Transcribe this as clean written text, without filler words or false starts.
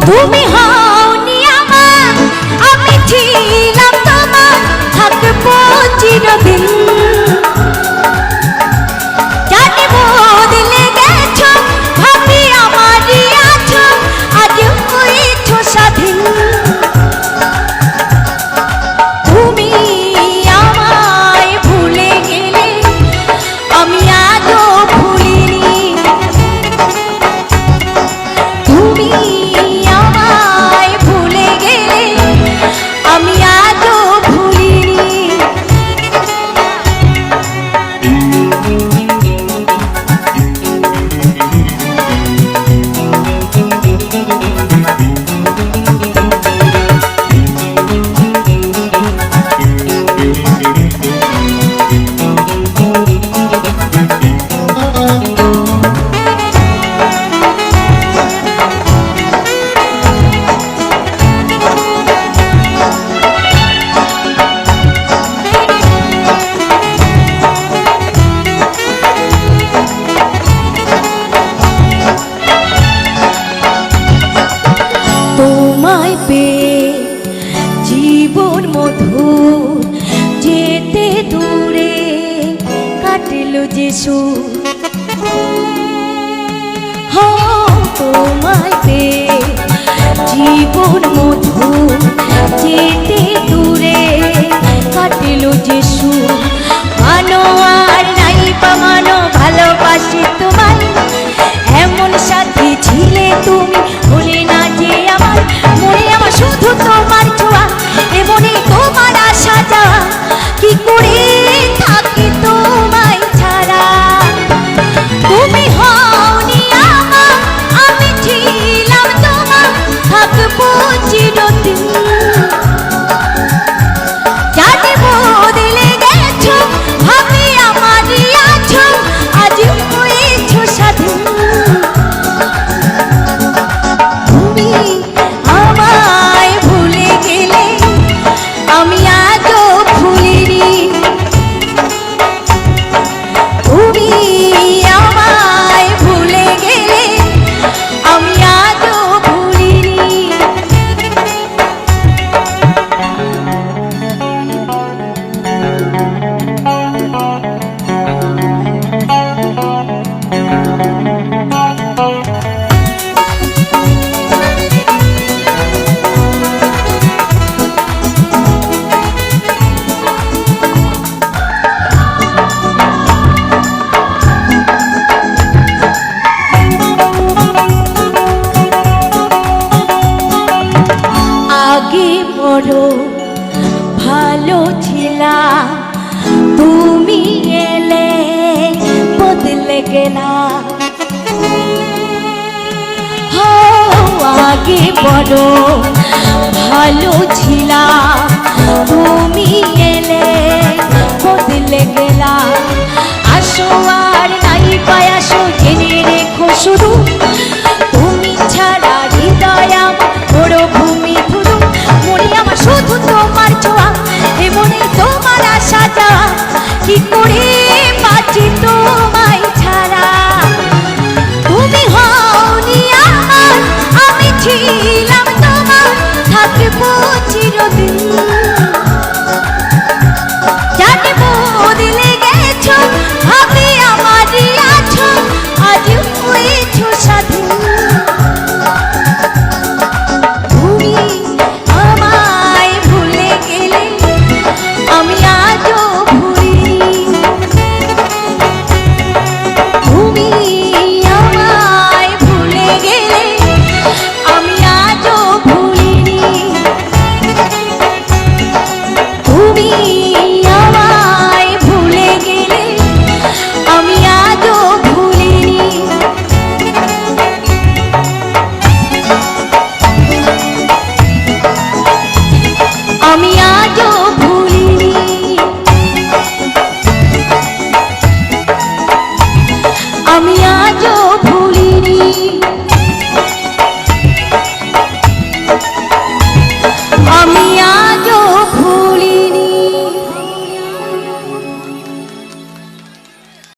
তুমি হওনি আমার, আমি ছিলাম তোমার, থাকবো চিরদিন। জানি বদলে গেছো, ভাবি আমারই আছো, আজ হয়েছো স্বাধীন। তুমি আমায় ভুলে গেলে, আমি আজও ভুলিনি। তুমি জীবন মধুর, যেতে দূরে কাটলো যে সুর। তোমায় পেয়ে জীবন মধুর, যেতে দূরে কাটলো যে সুর। মানো আর নাই বা মানো, ভালোবাসি তোমায়, এমন সাথী ছিলে তুমি, ভুলে না যে আমার মনে আমার শুধু তোমার ছোঁয়া, এমনি তোমার আসা যাওয়া, কি করে থাকি তোমায় ছাড়া। তুমি হওনি আমার, আমি ছিলাম তোমার, থাকবো চিরদিন। জানি বদলে গেছো, ভাবি আমারই আছো, আজ হয়েছো স্বাধীন। তুমি আমায় ভুলে গেলে, আমি আজও ভুলিনি। তুমি আমায় ভুলে গেলে, আমি আজও ভুলিনি। আগে বড় ভালো ছিলা, তুমি এলে বদলে গেলা। আগে বড় ভালো